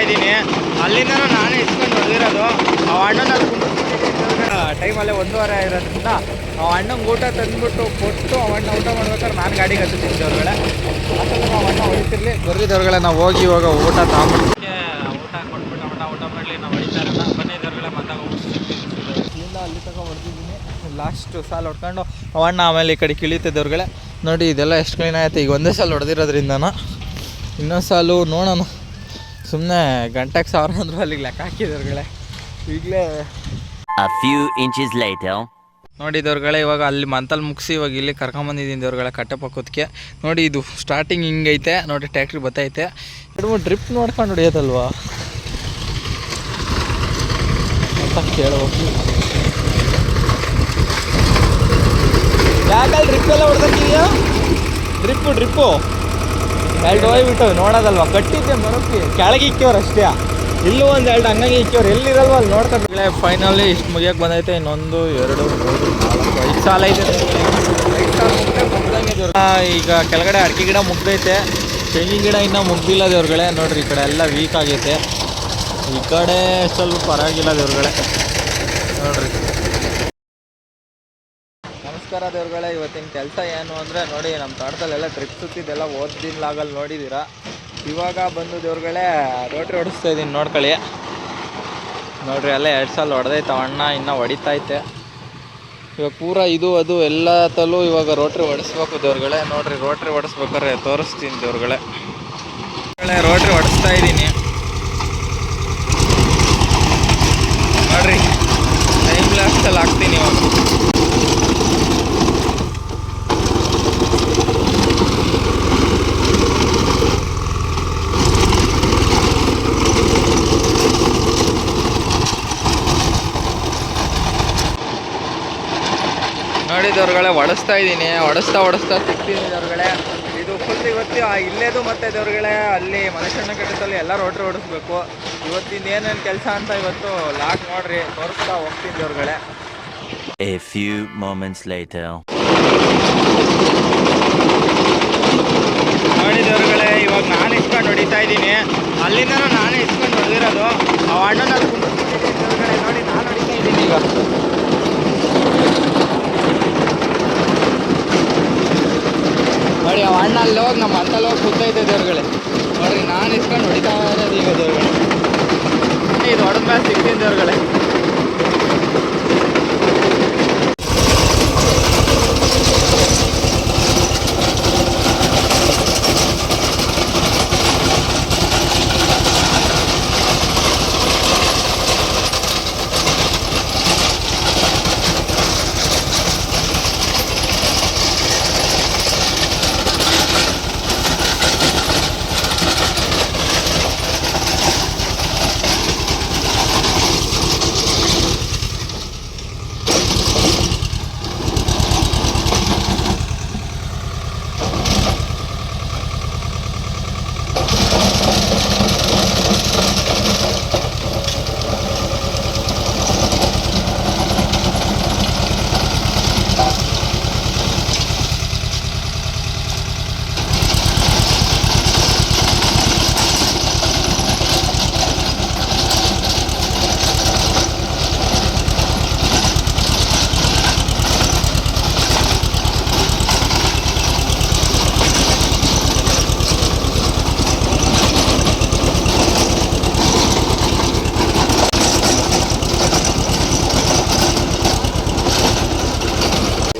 ಇದ್ದೀನಿ. ಅಲ್ಲಿಂದನೂ ನಾನೇ ಇಸ್ಕೊಂಡು ಹೊಡೆದಿರೋದು. ಆ ಅಣ್ಣನಲ್ಲಿ ಟೈಮಲ್ಲೇ 1:15 ಇರೋದ್ರಿಂದ ಆ ಅಣ್ಣಂಗೆ ಊಟ ತಂದುಬಿಟ್ಟು ಕೊಟ್ಟು ಅಣ್ಣ ಊಟ ಮಾಡ್ಬೇಕಾದ್ರೆ ನಾನು ಗಾಡಿಗೆ ಹತ್ತಿದ್ದೀನಿ ದೇವ್ರುಗಳೇ. ಅಷ್ಟೊಂದು ನಾವು ಅಣ್ಣ ಹೊಡಿತಿರ್ಲಿ ಬರ್ರಿ ದೇವ್ರುಗಳೇ. ನಾವು ಹೋಗಿ ಇವಾಗ ಊಟ ತಗೊಂಬಿಟ್ಟು ಊಟ ಕೊಟ್ಬಿಟ್ಟು ಅಣ್ಣ ಊಟ ಮಾಡಲಿ ನಾವು ಹೊಡಿತಾ ಇರೋಣ. ಬನ್ನಿ ದೇವ್ರುಗಳೇ ಮಾತಾಗ ಇಲ್ಲಿಂದ ಅಲ್ಲಿ ತಗೋ ಹೊಡೆದಿದ್ದೀನಿ. ಲಾಸ್ಟ್ ಸಾಲು ಹೊಡ್ಕೊಂಡು ಅಣ್ಣ ಆಮೇಲೆ ಈ ಕಡೆ ಕಿಳಿತೆ ದೇವ್ರುಗಳೇ. ನೋಡಿ ಇದೆಲ್ಲ ಎಷ್ಟು ಕ್ಲೀನ್ ಆಯ್ತು. ಈಗ ಒಂದೇ ಸಾಲು ಹೊಡೆದಿರೋದ್ರಿಂದನ ಇನ್ನೊಂದು ಸಾಲು ನೋಡೋಣ. ಸುಮ್ಮನೆ ಗಂಟೆಗೆ 1000 ಅಂದರೂ ಅಲ್ಲಿಗೆ ಲೆಕ್ಕ ಹಾಕಿದವ್ರುಗಳೇ. ಈಗಲೇ A few inches later. ನೋಡಿ ದೇವ್ರುಗಳೇ, ಇವಾಗ ಅಲ್ಲಿ ಮಂತಲ್ಲಿ ಮುಗಿಸಿ ಇವಾಗ ಇಲ್ಲಿ ಕರ್ಕೊಂಬಂದಿದ್ದೀನಿ ದೇವ್ರುಗಳೇ ಕಟ್ಟೆ ಪಕ್ಕದಕ್ಕೆ. ನೋಡಿ ಇದು ಸ್ಟಾರ್ಟಿಂಗ್ ಹಿಂಗೈತೆ ನೋಡಿ, ಟ್ಯಾಕ್ಟ್ರಿ ಬತ್ತೈತೆ. 2-3 ಡ್ರಿಪ್ ನೋಡ್ಕೊಂಡು ಹೊಡಿಯೋದಲ್ವಾ ಅಂತ ಕೇಳೋಗಿ. ಯಾಕಲ್ಲಿ ಡ್ರಿಪ್ ಎಲ್ಲ ಹೊಡೆದಿದೆಯಾ? ಡ್ರಿಪ್ಪು 2 ಹೋಗ್ಬಿಟ್ಟು ನೋಡೋದಲ್ವಾ. ಕಟ್ಟಿದ್ದೆ ಮರಕ್ಕೆ ಕೆಳಗೆ ಇಕ್ಕವ್ರು ಅಷ್ಟೇ. ಇಲ್ಲೂ 1-2 ಹಂಗಾಗಿ ಇಕ್ಕವ್ರು. ಎಲ್ಲಿರಲ್ವ ಅಲ್ಲಿ ನೋಡ್ಕೊಂಡ್ರೆ. ಫೈನಲಿ ಇಷ್ಟು ಮುಗಿಯೋಕೆ ಬಂದೈತೆ. 1 2 3 4 5 ಸಾಲ ಐತೆ. 5 ಸಾಲ ಮುಗ್ದಂಗೆ ದೇವ್ರು. ಈಗ ಕೆಳಗಡೆ ಅಡಿಕೆ ಗಿಡ ಮುಗ್ದೈತೆ. ತೆಂಗಿನ ಗಿಡ ಇನ್ನೂ ಮುಗ್ದಿಲ್ಲ ದೇವ್ರುಗಳೇ. ನೋಡ್ರಿ ಈ ಕಡೆ ಎಲ್ಲ ವೀಕ್ ಆಗೈತೆ. ಈ ಕಡೆ ಸ್ವಲ್ಪ ಪರವಾಗಿಲ್ಲ ದೇವ್ರುಗಳೇ. ನೋಡ್ರಿ ನಮಸ್ಕಾರ ದೇವ್ರುಗಳೇ. ಇವತ್ತಿನ ಕೆಲಸ ಏನು ಅಂದರೆ ನೋಡಿ, ನಮ್ಮ ತೋಟದಲ್ಲೆಲ್ಲ ಟ್ರಿಪ್ ಸುತ್ತಿದ್ದೆಲ್ಲ ಓದಿನಲಾಗಲ್ಲಿ ನೋಡಿದ್ದೀರಾ. ಇವಾಗ ಬಂದು ದೇವ್ರುಗಳೇ ರೋಟ್ರಿ ಹೊಡಿಸ್ತಾ ಇದ್ದೀನಿ ನೋಡ್ಕೊಳ್ಳಿ. ನೋಡ್ರಿ ಅಲ್ಲೇ 2 ಸಾಲ ಹೊಡೆದೈತೆ ಅಣ್ಣ, ಇನ್ನೂ ಹೊಡಿತೈತೆ. ಇವಾಗ ಪೂರ ಇದು ಅದು ಎಲ್ಲ ತಲೂ ಇವಾಗ ರೋಟ್ರಿ ಹೊಡಿಸ್ಬೇಕು ದೇವ್ರುಗಳೇ. ನೋಡ್ರಿ ರೋಟ್ರಿ ಹೊಡಿಸ್ಬೇಕಾದ್ರೆ ತೋರಿಸ್ತೀನಿ ದೇವ್ರುಗಳೇ. ರೋಟ್ರಿ ಹೊಡಿಸ್ತಾ ಇದ್ದೀನಿ ನೋಡ್ರಿ. ಟೈಮ್ ಲಾಸ್ಟಲ್ಲಿ ಹಾಕ್ತೀನಿ ಇವಾಗ. ನೋಡಿ ದೇವ್ರುಗಳೇ ಹೊಡಿಸ್ತಾ ಇದ್ದೀನಿ. ಹೊಡಿಸ್ತಾ ಸಿಗ್ತೀನಿ ದೇವ್ರುಗಳೇ. ಇದು ಫುಲ್ ಇವತ್ತು ಇಲ್ಲೇದು ಮತ್ತೆ ದೇವ್ರುಗಳೇ ಅಲ್ಲಿ ಮನುಷ್ಯನ ಕಟ್ಟದಲ್ಲಿ ಎಲ್ಲ ರೋಟ್ರಿ ಹೊಡಿಸ್ಬೇಕು. ಇವತ್ತಿನ ಏನೇನು ಕೆಲಸ ಅಂತ ಇವತ್ತು ಲಾಕ್ ನೋಡ್ರಿ ತೋರಿಸ್ತಾ ಹೋಗ್ತೀನಿ ದೇವ್ರುಗಳೇ. A few moments later. ನೋಡಿ ದೇವ್ರುಗಳೇ, ಇವಾಗ ನಾನು ಇಸ್ಕೊಂಡು ಹೊಡಿತಾ ಇದ್ದೀನಿ. ಅಲ್ಲಿಂದನೂ ನಾನೇ ಇಸ್ಕೊಂಡು ಹೊಡೆದಿರೋದು. ಆ ಅಣ್ಣನಲ್ಲಿ ಕುಂದಿಸ್ಬಿಟ್ಟಿದ್ದೀನಿ ದೇವ್ರುಗಳೇ. ನೋಡಿ ನಾನು ಹೊಡಿತಾ ಇದ್ದೀನಿ ಈಗ. ನೋಡಿ ಆ ಅಣ್ಣ ಅಲ್ಲಿ ಹೋಗಿ ನಮ್ಮ ಅಂತಲ್ಲಿ ಹೋಗಿ ಕೂತೈತೆ ದೇವ್ರುಗಳೇ. ನೋಡ್ರಿ ನಾನು ಇಸ್ಕೊಂಡು ಹೊಡಿತಾ ಇರೋದು ಈಗ ದೇವ್ರುಗಳೇ. ಇದು ಹೊಡೆದ ಮೇಲೆ ಸಿಗ್ತೀನಿ ದೇವ್ರುಗಳೇ.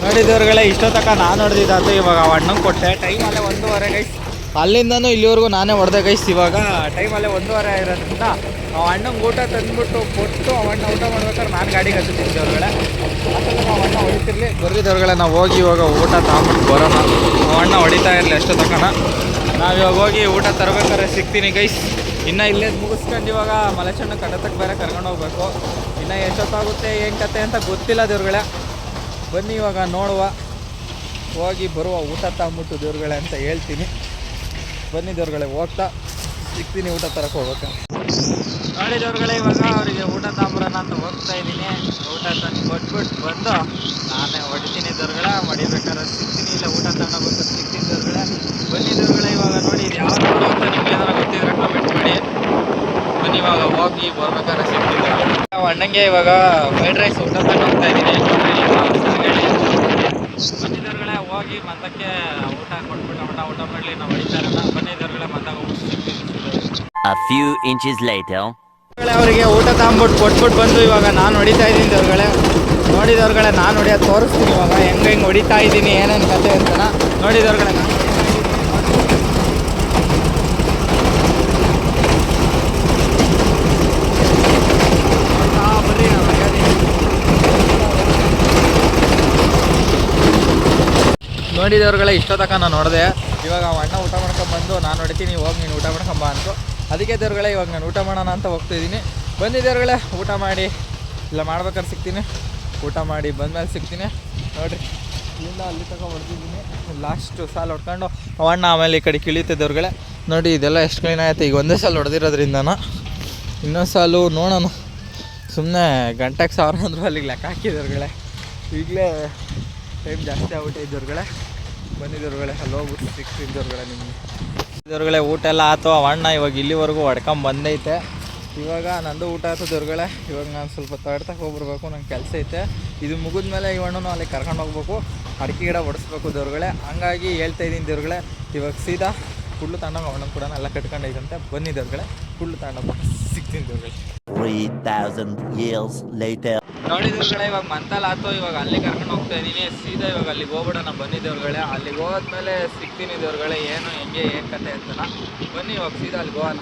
ನೋಡಿ ದೇವ್ರುಗಳೇ, ಇಷ್ಟೊತ್ತಕ ನಾನು ಹೊಡೆದಿದ್ದಾತು. ಇವಾಗ ಅಣ್ಣಂಗೆ ಕೊಟ್ಟೆ. ಟೈಮಲ್ಲೇ 1:15 ಗೈಸ್. ಅಲ್ಲಿಂದನೂ ಇಲ್ಲಿವರೆಗೂ ನಾನೇ ಹೊಡೆದೆ ಗೈಸ್. ಇವಾಗ ಟೈಮಲ್ಲೇ 1:15 ಇರೋದ್ರಿಂದ ಅಣ್ಣಂಗೆ ಊಟ ತಂದುಬಿಟ್ಟು ಕೊಟ್ಟು ಅಣ್ಣ ಊಟ ಮಾಡ್ಬೇಕಾದ್ರೆ ನಾನು ಗಾಡಿಗೆ ಹತ್ತಿದ್ದೀನಿ ದೇವ್ರುಗಳೇ. ಅಷ್ಟೊಂದು ನಾವು ಅಣ್ಣ ಹೊಡಿತಿರ್ಲಿ ಬರ್ರಿ ದೇವ್ರುಗಳೇ. ನಾವು ಹೋಗಿ ಇವಾಗ ಊಟ ತಗೊಂಬಿಟ್ಟು ಬರೋಣ. ಅಣ್ಣ ಹೊಡಿತಾ ಇರಲಿ ಅಷ್ಟು ತನಕ. ನಾವು ಇವಾಗ ಹೋಗಿ ಊಟ ತರಬೇಕಾದ್ರೆ ಸಿಗ್ತೀನಿ ಗೈಸ್. ಇನ್ನು ಇಲ್ಲೇ ಮುಗಿಸ್ಕೊಂಡು ಇವಾಗ ಮಲೇಶಣ್ಣ ಕಡತಕ್ಕೆ ಬೇರೆ ಕರ್ಕೊಂಡು ಹೋಗ್ಬೇಕು. ಇನ್ನು ಎಷ್ಟೊತ್ತಾಗುತ್ತೆ ಏನು ಕತೆ ಅಂತ ಗೊತ್ತಿಲ್ಲ ದೇವ್ರುಗಳೇ. ಬನ್ನಿ ಇವಾಗ ನೋಡುವ, ಹೋಗಿ ಬರುವ, ಊಟ ತಗೊಂಬಿಟ್ಟು ದೇವ್ರುಗಳೇ ಅಂತ ಹೇಳ್ತೀನಿ. ಬನ್ನಿ ದೇವ್ರುಗಳೇ, ಹೋಗ್ತಾ ಸಿಗ್ತೀನಿ ಊಟ ತರಕ್ಕೆ ಹೋಗ್ಬೇಕು. ನೋಡಿ ದೇವ್ರುಗಳೇ, ಇವಾಗ ಅವರಿಗೆ ಊಟ ತಗೊಂಬರೋಣ ಅಂತ ಹೋಗ್ತಾ ಇದ್ದೀನಿ. ಊಟ ತಂದು ಕೊಟ್ಬಿಟ್ಟು ಬಂದು ನಾನೇ ಹೊಡಿತೀನಿ ದೇವ್ರುಗಳೇ. ಹೊಡಿಬೇಕಾದ್ರೆ ಸಿಗ್ತೀನಿ. ಇಲ್ಲ ಊಟ ತಗೊಂಡೋಗ್ಬೇಕು ಸಿಗ್ತೀನಿ ದೇವ್ರುಗಳೇ. ಬನ್ನಿ ದೇವ್ರುಗಳೇ, ಇವಾಗ ನೋಡಿ ಇದು ಯಾವ ರೋಡು ಅಂತ ನಿಮ್ಗೆ ಏನಾರು ಗೊತ್ತಿದ್ರೆ ಕಮೆಂಟ್ ಮಾಡಿ. ಇವಾಗ ಹೋಗಿ ಬರ್ಬೇಕಾದ್ರೆ ಸಿಗ್ತಿದ್ದೆ. ಅಣ್ಣಂಗೆ ಇವಾಗ ಫ್ರೈಡ್ ರೈಸ್ ಊಟ ತಗೊಂಡು ಹೋಗ್ತಾ ಇದ್ದೀನಿ. ಬಂದಿದ್ದವ್ರುಗಳೇ ಹೋಗಿ ಮತ್ತಕ್ಕೆ ಊಟ ಕೊಟ್ಬಿಟ್ಟು ಊಟ ಮಾಡಲಿ ನಾವು ಹೊಡಿತಾ ಇರೋಣ. ಬಂದಿದ್ದವ್ರುಗಳೇ ಮತ್ತಾಗ ಹೋಗ್ಬಿಟ್ಟು ಸಿಗ್ತೀನಿ. A few inches later. ಅವರಿಗೆ ಊಟ ತಗೊಂಬಿಟ್ಟು ಕೊಟ್ಬಿಟ್ಟು ಬಂದು ಇವಾಗ ನಾನು ಹೊಡಿತಾ ಇದ್ದೀನಿ ದೇವ್ರುಗಳೇ. ನೋಡಿದವ್ರುಗಳೇ ನಾನು ಹೊಡಿಯೋದು ತೋರಿಸ್ತೀನಿ ಇವಾಗ ಹೆಂಗೆ ಹೊಡಿತಾ ಇದ್ದೀನಿ ಏನೇನು ಕತೆ ಅಂತನ. ನೋಡಿದವ್ರುಗಳೇ ನಾನು ನೋಡಿದವ್ರುಗಳೇ ಇಷ್ಟೋ ತನಕ ನಾನು ನೋಡಿದೆ. ಇವಾಗ ಅಣ್ಣ ಊಟ ಮಾಡ್ಕೊಂಬಂದು ನಾನು ಹೊಡಿತೀನಿ ಹೋಗಿ ನೀನು ಊಟ ಮಾಡ್ಕೊಂಬ ಅಂತು. ಅದಕ್ಕೆ ದೇವ್ರುಗಳೇ ಇವಾಗ ನಾನು ಊಟ ಮಾಡೋಣ ಅಂತ ಹೋಗ್ತಾಯಿದ್ದೀನಿ. ಬಂದಿದ್ದೇವ್ರುಗಳೇ ಊಟ ಮಾಡಿ ಇಲ್ಲ ಮಾಡ್ಬೇಕಾದ್ರೆ ಸಿಗ್ತೀನಿ. ಊಟ ಮಾಡಿ ಬಂದಮೇಲೆ ಸಿಗ್ತೀನಿ. ನೋಡಿರಿ ಇಲ್ಲಿಂದ ಅಲ್ಲಿ ತನಕ ಹೊಡೆದಿದ್ದೀನಿ. ಲಾಸ್ಟು ಸಾಲು ಹೊಡ್ಕೊಂಡು ಅಣ್ಣ ಆಮೇಲೆ ಈ ಕಡೆ ಕಿಳಿತಿದ್ದವ್ರುಗಳೇ. ನೋಡಿ ಇದೆಲ್ಲ ಎಷ್ಟು ಕ್ಲೀನ್ ಆಯಿತು. ಈಗ ಒಂದೇ ಸಾಲು ಹೊಡೆದಿರೋದ್ರಿಂದನ ಇನ್ನೊಂದು ಸಾಲು ನೋಡೋಣ. ಸುಮ್ಮನೆ ಗಂಟೆಗೆ 1000 ಅಂದರೂ ಅಲ್ಲಿಗೆ ಲೆಕ್ಕ ಹಾಕಿದವ್ರುಗಳೇ. ಈಗಲೇ ಟೈಮ್ ಜಾಸ್ತಿ ಆಗ್ಬಿಟ್ಟಿದ್ದವ್ರುಗಳೇ. ಬಂದಿದ್ದವ್ರುಗಳೇ ಅಲ್ಲಿ ಹೋಗ್ಬಿಟ್ಟು ಸಿಕ್ತಿದ್ದವ್ರುಗಳೇ. ನಿಮಗೆ ಇದ್ದವ್ರುಗಳೇ ಊಟ ಎಲ್ಲ ಆಯ್ತು. ಅಣ್ಣ ಇವಾಗ ಇಲ್ಲಿವರೆಗೂ ಹೊಡ್ಕೊಂಬಂದೈತೆ. ಇವಾಗ ನಂದು ಊಟ ಆಯ್ತು ದೇವ್ರುಗಳೇ. ಇವಾಗ ನಾನು ಸ್ವಲ್ಪ ತಡ್ತಕ್ಕೆ ಹೋಗ್ಬಿಡ್ಬೇಕು, ನಂಗೆ ಕೆಲಸ ಐತೆ. ಇದು ಮುಗಿದ್ಮೇಲೆ ಇವಣ್ಣು ಅಲ್ಲಿ ಕರ್ಕೊಂಡು ಹೋಗ್ಬೇಕು, ಅಡಿಕೆ ಗಿಡ ಹೊಡಿಸ್ಬೇಕು ದೇವ್ರುಗಳೇ. ಹಂಗಾಗಿ ಹೇಳ್ತಾಯಿದ್ದೀನಿ ದೇವ್ರುಗಳೇ. ಇವಾಗ ಸೀದಾ ಕುಡ್ಲು ತಗೊಂಡೋಗಿ ಅವಣ್ಣನ ಕೂಡ ಎಲ್ಲ ಕಟ್ಕೊಂಡೈತಂತೆ. ಬನ್ನಿ ದೇವ್ರುಗಳೇ ಕುಡ್ಲು ತಗೊಂಡೋಗಿ ಸಿಗ್ತೀನಿ ದೇವ್ರುಗಳೇ. 3000 years later. ನೋಡಿದವ್ರುಗಳೇ ಇವಾಗ ಮಂತಲ್ಲಿ ಆಯ್ತು. ಇವಾಗ ಅಲ್ಲಿ ಕರ್ಕೊಂಡು ಹೋಗ್ತಾ ಇದ್ದೀನಿ. ಸೀದಾ ಇವಾಗ ಅಲ್ಲಿಗೆ ಹೋಗ್ಬಿಡೋಣ ಬಂದಿದ್ದೇವ್ರುಗಳೇ. ಅಲ್ಲಿಗೆ ಹೋದ್ಮೇಲೆ ಸಿಗ್ತೀನಿ ದೇವ್ರುಗಳೇ ಏನು ಹೆಂಗೆ ಏನು ಕತೆ ಅಂತನ. ಬನ್ನಿ ಇವಾಗ ಸೀದಾ ಅಲ್ಲಿಗೆ ಹೋಗೋಣ.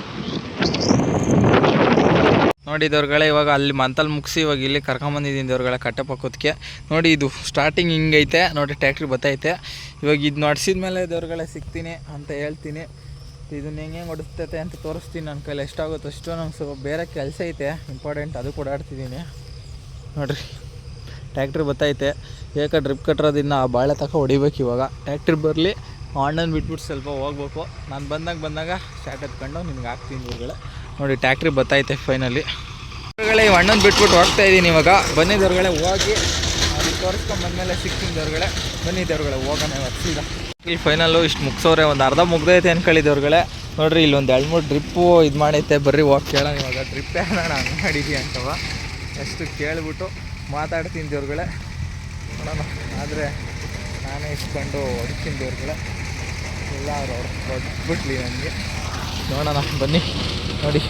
ನೋಡಿದವ್ರುಗಳೇ ಇವಾಗ ಅಲ್ಲಿ ಮಂತಲ್ಲಿ ಮುಗಿಸಿ ಇವಾಗ ಇಲ್ಲಿ ಕರ್ಕೊಂಬಂದಿದ್ದೀನಿ ದೇವ್ರುಗಳೇ ಕಟ್ಟೆ ಪಕ್ಕದಕ್ಕೆ. ನೋಡಿ ಇದು ಸ್ಟಾರ್ಟಿಂಗ್ ಹಿಂಗೈತೆ ನೋಡಿ, ಟ್ಯಾಕ್ಟ್ರಿ ಬತ್ತೈತೆ. ಇವಾಗ ಇದು ನಡೆಸಿದ ಮೇಲೆ ದೇವ್ರುಗಳೇ ಸಿಗ್ತೀನಿ ಅಂತ ಹೇಳ್ತೀನಿ. ಇದನ್ನ ಹೆಂಗೆ ಹೊಡಿಸ್ತೈತೆ ಅಂತ ತೋರಿಸ್ತೀನಿ. ನನ್ನ ಕೈಲಿ ಎಷ್ಟಾಗುತ್ತೋ ಅಷ್ಟು. ನಂಗೆ ಸ್ವಲ್ಪ ಬೇರೆ ಕೆಲಸ ಐತೆ ಇಂಪಾರ್ಟೆಂಟ್, ಅದು ಓಡಾಡ್ತಿದ್ದೀನಿ. ನೋಡಿರಿ ಟ್ಯಾಕ್ಟ್ರಿ ಬತ್ತೈತೆ. ಏಕ ಡ್ರಿಪ್ ಕಟ್ಟರೋದಿನ್ನ ಆ ಬಾಳೆ ತಕ ಹೊಡಿಬೇಕು. ಇವಾಗ ಟ್ಯಾಕ್ಟ್ರಿ ಬರಲಿ, ಅಣ್ಣನ ಬಿಟ್ಬಿಟ್ಟು ಸ್ವಲ್ಪ ಹೋಗ್ಬೇಕು. ನಾನು ಬಂದಾಗ ಸ್ಟಾರ್ಟ್ ಎತ್ಕೊಂಡು ನಿಮ್ಗೆ ಹಾಕ್ತೀನಿ ದೇವ್ರುಗಳೇ. ನೋಡಿ ಟ್ಯಾಕ್ಟ್ರಿ ಬತ್ತೈತೆ ಫೈನಲಿ ದೇವ್ರುಗಳೇ. ಈ ಅಣ್ಣನ ಬಿಟ್ಬಿಟ್ಟು ಹೋಗ್ತಾ ಇದ್ದೀನಿ ಇವಾಗ. ಬನ್ನಿ ದೇವ್ರುಗಳೇ ಹೋಗಿ ಅಲ್ಲಿ ತೋರಿಸ್ಕೊಂಬಂದಮೇಲೆ ಸಿಗ್ತೀನಿ ದೇವ್ರುಗಳೇ. ಬನ್ನಿ ದೇವ್ರುಗಳೇ ಹೋಗೋಣ ಇವಾಗ ಸೀದಾ. ಇಲ್ಲಿ ಫೈನಲ್ಲು ಇಷ್ಟು ಮುಗಿಸೋರೆ, ಒಂದು ಅರ್ಧ ಮುಗ್ದೈತೆ ಅನ್ಕೊಳ್ಳಿ ದೇವ್ರುಗಳೇ. ನೋಡಿರಿ ಇಲ್ಲೊಂದು 2-3 ಡ್ರಿಪ್ಪು ಇದು ಮಾಡೈತೆ. ಬರ್ರಿ ಹೋಗಿ ಕೇಳೋಣ ಇವಾಗ ಡ್ರಿಪ್ ನಾನು ಹಂಗೆ ಮಾಡಿದ್ವಿ ಅಂತವ ಎಷ್ಟು ಕೇಳಿಬಿಟ್ಟು ಮಾತಾಡ್ತೀನಿ ದೇವ್ರುಗಳೇ. ನೋಡೋಣ ಆದರೆ ನಾನೇ ಇಸ್ಕೊಂಡು ಹೊಡಿತೀನಿ ದೇವ್ರುಗಳೇ. ಎಲ್ಲ ಅವ್ರು ಹೊಡ್ಬಿಟ್ಲಿ ನನಗೆ. ನೋಡೋಣ ಬನ್ನಿ. ನೋಡಿ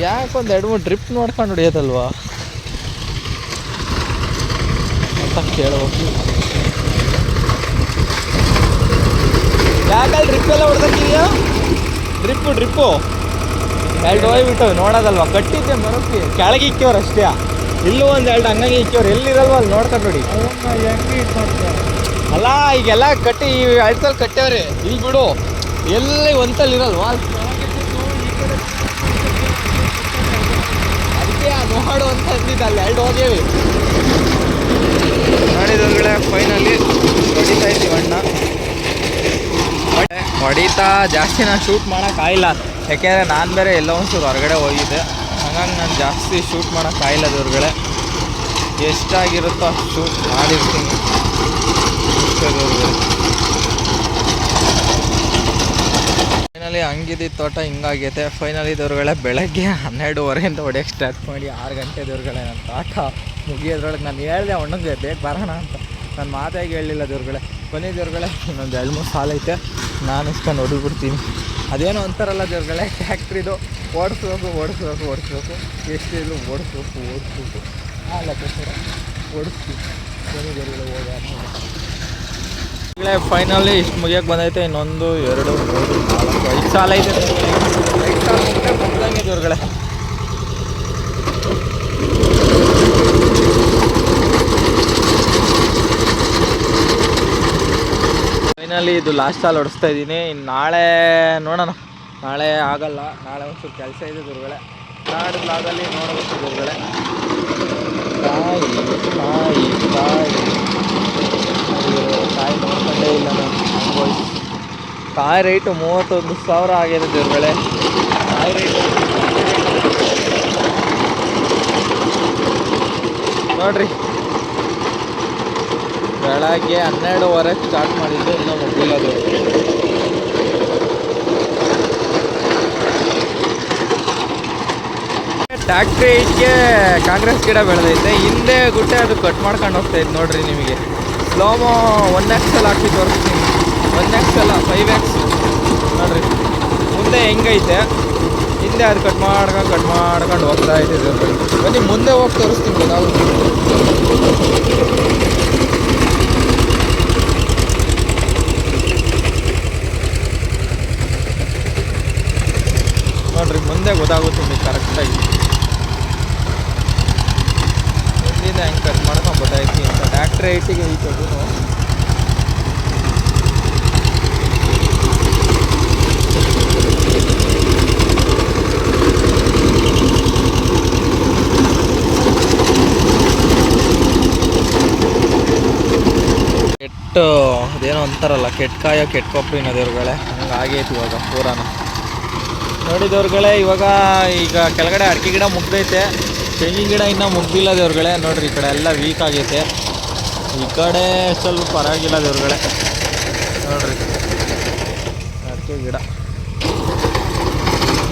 ಯಾಕೊಂದು 2-3 ಡ್ರಿಪ್ ನೋಡ್ಕೊಂಡು ಹೊಡಿಯೋದಲ್ವಾ ಅಂತ ಕೇಳಬೇಕು. ಯಾಕಲ್ಲಿ ಡ್ರಿಪ್ ಎಲ್ಲ ಹೊಡ್ದಕ್ಕಿದೆಯಾ? ಡ್ರಿಪ್ಪು 2 ಹೋಗ್ಬಿಟ್ಟು ನೋಡೋದಲ್ವ. ಕಟ್ಟಿದ್ದೆ ಮರಕ್ಕೆ ಕೆಳಗೆ ಇಕ್ಕವ್ರು ಅಷ್ಟೇ. ಇಲ್ಲೂ 1-2 ಹಂಗಾಗಿ ಇಕ್ಕವ್ರು. ಎಲ್ಲಿರಲ್ವ ಅಲ್ಲಿ ನೋಡ್ಕೊಂಡು ನೋಡಿ. ಹೆಂಗೆ ಇದು ಮಾಡ್ತಾರೆ ಅಲ್ಲ, ಈಗೆಲ್ಲ ಕಟ್ಟಿ ಈ 2 ಸಲ ಕಟ್ಟವ್ರಿ. ಇಲ್ಲಿ ಬಿಡು ಎಲ್ಲಿ ಒಂತಲ್ಲಿ ಇರಲ್ವ, ಅದಕ್ಕೆ ನೋಡು ಅಂತ ಅಂದಿದ್ದ. ಅಲ್ಲಿ 2 ಹೋಗ್ಯವಿ. ನೋಡಿದವ್ರುಗಳೇ ಫೈನಲಿ ಹೊಡಿತಾ ಇದ್ದೀವಿ ಅಣ್ಣ. ಹೊಡಿತಾ ಜಾಸ್ತಿ ನಾನು ಶೂಟ್ ಮಾಡೋಕ್ಕಾಗಿಲ್ಲ, ಯಾಕೆಂದರೆ ನಾನು ಬೇರೆ ಎಲ್ಲೋ ಒಂಚೂರು ಹೊರಗಡೆ ಹೋಗಿದ್ದೆ. ಹಾಗಾಗಿ ನಾನು ಜಾಸ್ತಿ ಶೂಟ್ ಮಾಡೋಕ್ಕಾಗಿಲ್ಲ ದೇವ್ರುಗಳೇ. ಎಷ್ಟಾಗಿರುತ್ತೋ ಅಷ್ಟು ಶೂಟ್ ಮಾಡಿರ್ತೀನಿ ದೇವ್ರುಗಳೇ. ಫೈನಲಿ ಹಂಗಿದ್ದ ತೋಟ ಹಿಂಗಾಗೈತೆ. ಫೈನಲಿ ದೇವ್ರುಗಳೇ ಬೆಳಗ್ಗೆ 12:30 ಹೊಡೆಯೋಕ್ಕೆ ಸ್ಟಾರ್ಟ್ ಮಾಡಿ 6 ಗಂಟೆ ದೇವ್ರುಗಳೇ ನನ್ನ ತೋಟ ಮುಗಿಯೋದ್ರೊಳಗೆ. ನಾನು ಹೇಳಿದೆ ಅಣ್ಣಂಗೆ ಬೇಗ ಬರೋಣ ಅಂತ, ನಾನು ಮಾತಾಗಿ ಹೇಳಲಿಲ್ಲ ದೇವ್ರುಗಳೇ. ಬನ್ನಿ ದೇವ್ರುಗಳೇ ಇನ್ನೊಂದು 2-3 ಸಾಲ ಐತೆ, ನಾನು ಇಸ್ಕೊಂಡು ಹೊಡಿಬಿಡ್ತೀನಿ. ಅದೇನೋ ಅಂತಾರಲ್ಲ ದೇವ್ರುಗಳೇ, ಟ್ಯಾಕ್ಟ್ರಿದು ಓಡಿಸ್ಬೇಕು ಎಷ್ಟಿದ್ರು ಓಡಿಸ್ಬೇಕು ಆ ಲೆಕ್ಕಾಚಾರ ಓಡಿಸ್ತೀವಿ. ಬನ್ನಿ ದೇವ್ರುಗಳೇ ಹೋಗಿ ಫೈನಲಿ ಇಷ್ಟು ಮುಗಿಯೋಕ್ಕೆ ಬಂದೈತೆ. ಇನ್ನೊಂದು 2, 3, 4, 5 ಸಾಲ ಐತೆ. 5 ಸಾಲ ಮುಗ್ದಂಗೆ ದೇವ್ರುಗಳೇ. ಫೈನಲಿ ಇದು ಲಾಸ್ಟ್ ಸಾಲ ಹೊಡಿಸ್ತಾ ಇದ್ದೀನಿ. ಇನ್ನು ನಾಳೆ ನೋಡೋಣ, ನಾಳೆ ಆಗಲ್ಲ. ನಾಳೆ ಒಂಚೂರು ಕೆಲಸ ಇದೆ ದೇವ್ರುಗಳೇ. ನಾಡಿದ್ದು ಆಗಲ್ಲಿ ನೋಡಬೇಕು ದೇವ್ರುಗಳೇ. ಕಾಯಿ ನೋಡ್ಕೊಂಡೇ ಇಲ್ಲ ನಾನು. ಕಾಯಿ ರೇಟು 31,000 ಆಗಿದೆ ದೇವ್ರುಗಳೇ. ಕಾಯಿ ರೇಟು ನೋಡ್ರಿ, ಬೆಳಗ್ಗೆ 12:30 ಸ್ಟಾರ್ಟ್ ಮಾಡಿದ್ದು, ಇನ್ನೂ ಮುಗಿಲ್ಲ ದೇವ್ರು. ಟ್ಯಾಕ್ಟ್ರಿ ಹೈಟ್ಗೆ ಕಾಂಗ್ರೆಸ್ ಗಿಡ ಬೆಳೆದೈತೆ. ಹಿಂದೆ ಗುಟ್ಟೆ ಅದು ಕಟ್ ಮಾಡ್ಕೊಂಡು ಹೋಗ್ತಾಯಿತ್ತು ನೋಡ್ರಿ. ನಿಮಗೆ ಸ್ಲೋಮೋ 1x ಹಾಕಿ ತೋರಿಸ್ತೀನಿ. 1x ಅಲ್ಲ 5x ನೋಡ್ರಿ. ಮುಂದೆ ಹೆಂಗೈತೆ, ಹಿಂದೆ ಅದು ಕಟ್ ಮಾಡ್ಕೊಂಡು ಹೋಗ್ತಾ ಇದ್ದಿದ್ದು. ಬನ್ನಿ ಮುಂದೆ ಹೋಗಿ ತೋರಿಸ್ತೀನಿ ಗೊತ್ತಾಗುತ್ತೆ. ನೋಡ್ರಿ ಮುಂದೆ ಗೊತ್ತಾಗುತ್ತೆ ನಿಮಗೆ ಕರೆಕ್ಟಾಗಿ. ಹಿಂದಿನ ಹೆಂಗೆ ಕಟ್ ಮಾಡ್ಕೊಂಡು ಗೊತ್ತಾಯ್ತು ಅಂತ. ಟ್ಯಾಕ್ಟ್ರಿ ಐಟಿಗೆ ಐತದು. ಅದೇನೋ ಅಂತಾರಲ್ಲ, ಕೆಟ್ಕಾಯೋ ಕೆಟ್ಕೊಪ್ರಿನ ದೇವ್ರುಗಳೇ, ಹಂಗೆ ಆಗೈತಿ ಇವಾಗ ಪೂರಾನ. ನೋಡಿ ದೇವ್ರುಗಳೇ, ಈಗ ಕೆಳಗಡೆ ಅಡಿಕೆ ಗಿಡ ಮುಗ್ದೈತೆ, ತೆಂಗಿನ ಗಿಡ ಇನ್ನೂ ಮುಗ್ದಿಲ್ಲ ದೇವ್ರುಗಳೇ. ನೋಡ್ರಿ ಈ ಕಡೆ ಎಲ್ಲ ವೀಕ್ ಆಗೈತೆ, ಈ ಕಡೆ ಸ್ವಲ್ಪ ಪರವಾಗಿಲ್ಲ ದೇವ್ರುಗಳೇ. ನೋಡ್ರಿ ಅಡಿಕೆ ಗಿಡ,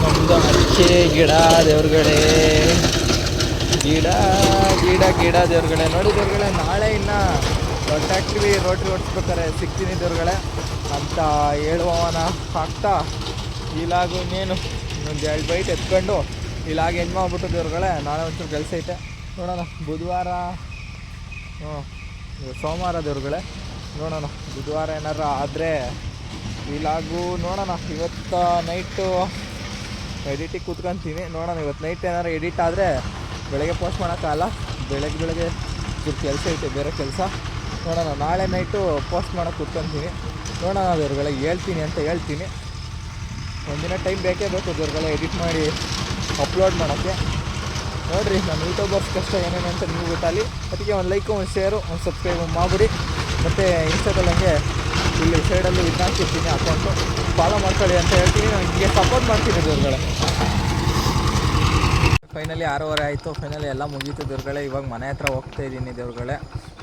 ನಮ್ಮದು ಅಡಿಕೆ ಗಿಡ ದೇವ್ರುಗಳೇ, ಗಿಡ ಗಿಡ ಗಿಡ ದೇವ್ರುಗಳೇ. ನೋಡಿ ದೇವ್ರುಗಳೇ, ನಾಳೆ ಇನ್ನು ಟ್ಯಾಕ್ಟ್ರಿ ರೋಟ್ರಿ ಓಡಿಸ್ಬೇಕಾರೆ ಸಿಗ್ತೀನಿ ದೇವ್ರುಗಳೇ ಅಂತ ಹೇಳುವವನ ಆಗ್ತಾ ಇಲ್ಲಾಗು ಇನ್ನೇನು ಇನ್ನೊಂದು 2 ಬೈಟ್ ಎತ್ಕೊಂಡು ಇಲ್ಲಾಗಿ ಎಂಜ್ ಮಾಡ್ಬಿಟ್ಟು ದೇವ್ರುಗಳೇ. ನಾಳೆ ಒಂಚೂರು ಕೆಲಸ ಐತೆ, ನೋಡೋಣ. ಬುಧವಾರ ಸೋಮವಾರ ದೇವ್ರುಗಳೇ, ನೋಡೋಣ. ಬುಧವಾರ ಏನಾರು ಆದರೆ ಇಲ್ಲಾಗು ನೋಡೋಣ. ಇವತ್ತು ನೈಟು ಎಡಿಟಿಗೆ ಕೂತ್ಕೊತೀನಿ, ನೋಡೋಣ. ಇವತ್ತು ನೈಟ್ ಏನಾರು ಎಡಿಟ್ ಆದರೆ ಬೆಳಗ್ಗೆ ಪೋಸ್ಟ್ ಮಾಡೋಕ್ಕಾಗಲ್ಲ, ಬೆಳಗ್ಗೆ ಚೂರು ಕೆಲಸ ಐತೆ, ಬೇರೆ ಕೆಲಸ. ನೋಡೋಣ, ನಾಳೆ ನೈಟು ಪೋಸ್ಟ್ ಮಾಡೋಕ್ಕೆ ಕೂತ್ಕೊತೀನಿ, ನೋಡೋಣ ದೇವ್ರುಗಳೇ. ಹೇಳ್ತೀನಿ. ಒಂದಿನ ಟೈಮ್ ಬೇಕೇ ಬೇಕು ದೇವ್ರುಗಳೇ ಎಡಿಟ್ ಮಾಡಿ ಅಪ್ಲೋಡ್ ಮಾಡೋಕ್ಕೆ. ನೋಡಿರಿ ನಮ್ಮ ಯೂಟ್ಯೂಬರ್ಸ್ ಕಷ್ಟ ಏನೇನು ಅಂತ ನೀವು ಗೊತ್ತಾಗಲಿ. ಅದಕ್ಕೆ ಒಂದು ಲೈಕು, ಒಂದು ಶೇರು, ಒಂದು ಸಬ್ಸ್ಕ್ರೈಬ್ ಮಾಡಿಬಿಡಿ. ಮತ್ತು ಇನ್ಸ್ಟಾದಲ್ಲಿ ಹಂಗೆ ಇಲ್ಲಿ ಸೈಡಲ್ಲಿ ಹಾಕಿರ್ತೀನಿ ಅಕೌಂಟು, ಫಾಲೋ ಮಾಡ್ಕೊಳ್ಳಿ ಅಂತ ಹೇಳ್ತೀನಿ. ನಾನು ಹಿಂಗೆ ಸಪೋರ್ಟ್ ಮಾಡ್ತೀನಿ ದೇವ್ರುಗಳೇ. ಫೈನಲಿ 6:30 ಆಯಿತು. ಫೈನಲಿ ಎಲ್ಲ ಮುಗೀತು ದೇವ್ರುಗಳೇ. ಇವಾಗ ಮನೆ ಹತ್ರ ಹೋಗ್ತಾ ಇದ್ದೀನಿ ದೇವ್ರುಗಳೇ.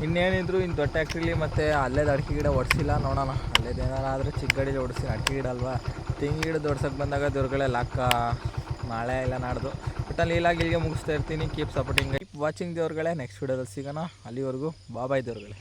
ಇನ್ನೇನಿದ್ರು ಇನ್ನು ದೊಡ್ಡ ಟ್ಯಾಕ್ಟ್ರಿಲಿ ಮತ್ತು ಅಲ್ಲೇದು ಅಡಿಕೆ ಗಿಡ ಓಡಿಸಿಲ್ಲ, ನೋಡೋಣ. ಅಲ್ಲೇದು ಏನಾರು ಆದರೆ ಚಿಕ್ಕ ಗಾಡೀಲಿ ಓಡಿಸ್ತೀನಿ. ಅಡಿಕೆ ಗಿಡ ಅಲ್ವಾ, ತೆಂಗಿನ ಗಿಡದ ಓಡ್ಸೋಕ್ಕೆ ಬಂದಾಗ ದೇವ್ರುಗಳೇ ಲಾಕ ನಾಳೆ ಇಲ್ಲ ನಾಡ್ದು. ಒಟ್ಟಲ್ಲಿ ಇಲ್ಲಿಗೆ ಮುಗಿಸ್ತಾ ಇರ್ತೀನಿ. ಕೀಪ್ ಸಪೋರ್ಟಿಂಗ್, ಕೀಪ್ ವಾಚಿಂಗ್ ದೇವ್ರುಗಳೇ. ನೆಕ್ಸ್ಟ್ ವಿಡಿಯೋದಲ್ಲಿ ಸಿಗೋಣ. ಅಲ್ಲಿವರೆಗೂ ಬಾಯ್ ದೇವ್ರುಗಳೇ.